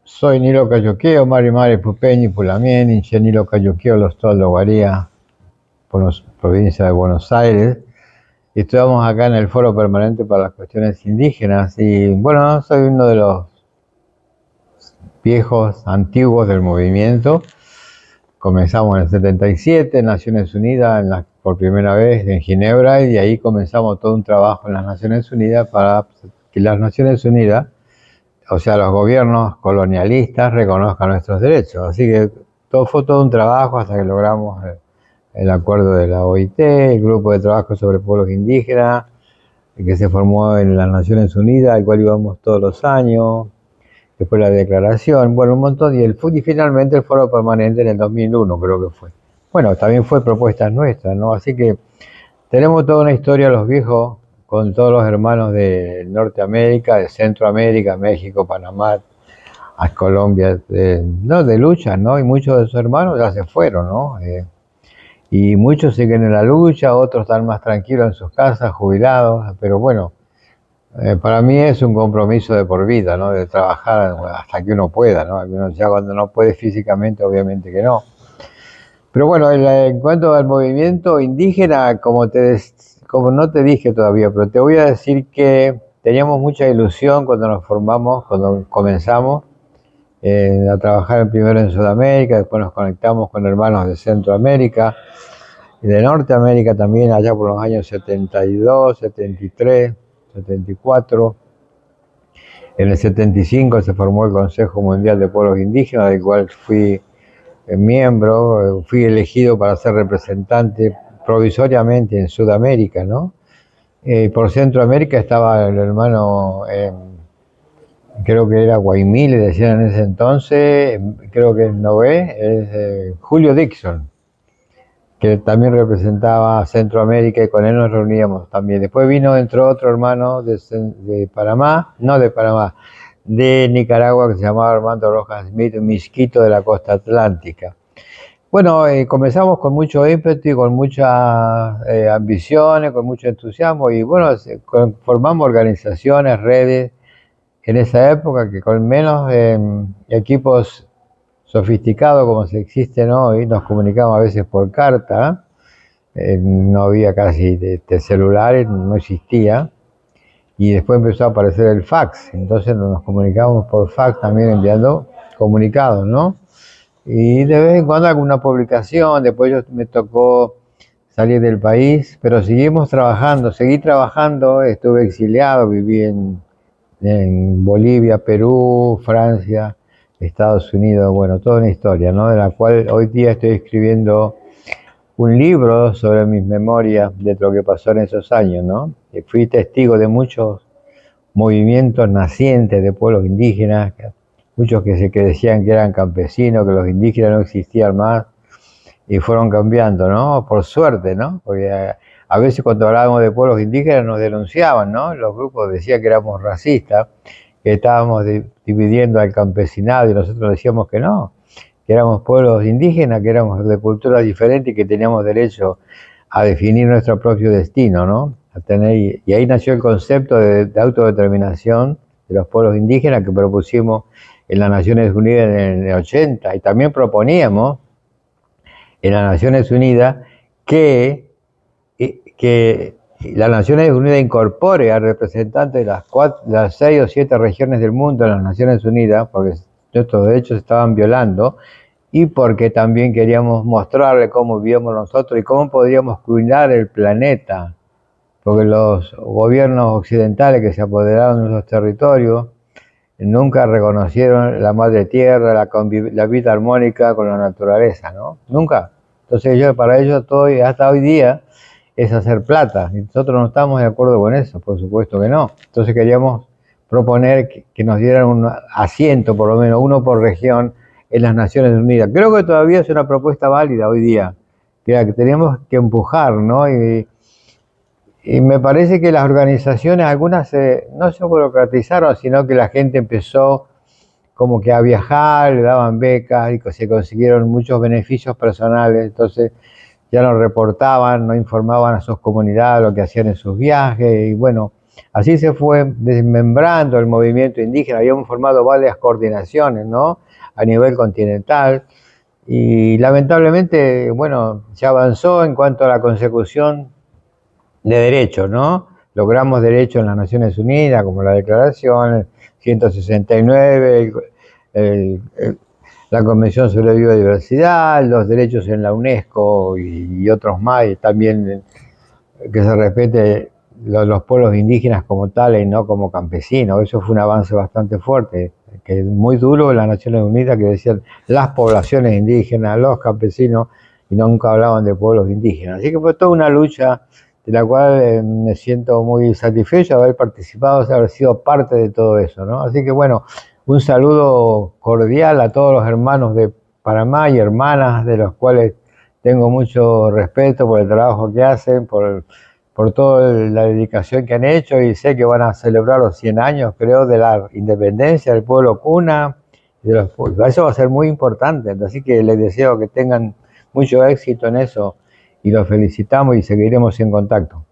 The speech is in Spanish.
Soy Nilo Cayoqueo, Mari Mari Pupeñi, Pulamien, Nilo Cayoqueo, Los Toldos, Guaría, provincia de Buenos Aires. Y estamos acá en el Foro Permanente para las Cuestiones Indígenas. Y bueno, soy uno de los viejos, antiguos del movimiento. Comenzamos en el 77, en Naciones Unidas, por primera vez en Ginebra, y de ahí comenzamos todo un trabajo en las Naciones Unidas para que las Naciones Unidas, o sea, los gobiernos colonialistas, reconozcan nuestros derechos. Así que fue todo un trabajo hasta que logramos el acuerdo de la OIT, el grupo de trabajo sobre pueblos indígenas, que se formó en las Naciones Unidas, al cual íbamos todos los años, después la declaración, bueno, un montón, y finalmente el foro permanente en el 2001, creo que fue. Bueno, también fue propuestas nuestras, ¿no? Así que tenemos toda una historia, los viejos, con todos los hermanos de Norteamérica, de Centroamérica, México, Panamá, a Colombia, de lucha, ¿no? Y muchos de esos hermanos ya se fueron, ¿no? Y muchos siguen en la lucha, otros están más tranquilos en sus casas, jubilados, pero bueno, para mí es un compromiso de por vida, ¿no? De trabajar hasta que uno pueda, ¿no? Ya cuando no puede físicamente, obviamente que no. Pero bueno, en cuanto al movimiento indígena, como no te dije todavía, pero te voy a decir que teníamos mucha ilusión cuando nos formamos, cuando comenzamos a trabajar primero en Sudamérica, después nos conectamos con hermanos de Centroamérica y de Norteamérica también, allá por los años 72, 73, 74. En el 75 se formó el Consejo Mundial de Pueblos Indígenas, del cual fui miembro, fui elegido para ser representante provisoriamente en Sudamérica, ¿no? Por Centroamérica estaba el hermano, creo que era Guaymí, le decían en ese entonces, creo que no es Julio Dixon, que también representaba a Centroamérica, y con él nos reuníamos también. Después entró otro hermano de Panamá, no de Panamá, de Nicaragua, que se llamaba Armando Rojas Smith, un misquito de la costa atlántica. Bueno, comenzamos con mucho ímpetu y con muchas ambiciones, con mucho entusiasmo, y bueno, formamos organizaciones, redes, en esa época, que con menos equipos sofisticados como se existen hoy, nos comunicamos a veces por carta, no había casi de celulares, no existía, y después empezó a aparecer el fax, entonces nos comunicábamos por fax también enviando comunicados, ¿no? Y de vez en cuando alguna publicación, después me tocó salir del país, pero seguí trabajando, estuve exiliado, viví en Bolivia, Perú, Francia, Estados Unidos, bueno, toda una historia, ¿no? De la cual hoy día estoy escribiendo un libro sobre mis memorias de lo que pasó en esos años, ¿no? Fui testigo de muchos movimientos nacientes de pueblos indígenas, muchos que decían que eran campesinos, que los indígenas no existían más, y fueron cambiando, ¿no? Por suerte, ¿no? Porque a veces cuando hablábamos de pueblos indígenas nos denunciaban, ¿no? Los grupos decían que éramos racistas, que estábamos dividiendo al campesinado, y nosotros decíamos que no, que éramos pueblos indígenas, que éramos de culturas diferentes y que teníamos derecho a definir nuestro propio destino, ¿no? Y ahí nació el concepto de autodeterminación de los pueblos indígenas que propusimos en las Naciones Unidas en el 80, y también proponíamos en las Naciones Unidas que las Naciones Unidas incorpore al representante de las 6 o 7 regiones del mundo en las Naciones Unidas, porque nuestros derechos se estaban violando, y porque también queríamos mostrarle cómo vivíamos nosotros y cómo podríamos cuidar el planeta, porque los gobiernos occidentales que se apoderaron de nuestros territorios nunca reconocieron la madre tierra, la vida armónica con la naturaleza, ¿no? Nunca. Entonces para ellos hasta hoy día es hacer plata, y nosotros no estamos de acuerdo con eso, por supuesto que no. Entonces queríamos proponer que nos dieran un asiento, por lo menos uno por región, en las Naciones Unidas. Creo que todavía es una propuesta válida hoy día, que tenemos que empujar, ¿no? Y me parece que las organizaciones, algunas no se burocratizaron, sino que la gente empezó como que a viajar, le daban becas y se consiguieron muchos beneficios personales, entonces ya no reportaban, no informaban a sus comunidades lo que hacían en sus viajes, y bueno, así se fue desmembrando el movimiento indígena. Habíamos formado varias coordinaciones, ¿no?, a nivel continental, y lamentablemente, bueno, se avanzó en cuanto a la consecución de derechos, ¿no? Logramos derechos en las Naciones Unidas, como la Declaración 169, la Convención sobre la Biodiversidad, los derechos en la UNESCO y otros más, y también que se respete los pueblos indígenas como tales y no como campesinos. Eso fue un avance bastante fuerte, que es muy duro en las Naciones Unidas, que decían las poblaciones indígenas, los campesinos, y nunca hablaban de pueblos indígenas. Así que fue toda una lucha de la cual me siento muy satisfecho de haber participado, de haber sido parte de todo eso, ¿no? Así que bueno, un saludo cordial a todos los hermanos de Panamá y hermanas, de los cuales tengo mucho respeto por el trabajo que hacen, por toda la dedicación que han hecho, y sé que van a celebrar los 100 años, creo, de la independencia del pueblo cuna. Eso va a ser muy importante, así que les deseo que tengan mucho éxito en eso y los felicitamos y seguiremos en contacto.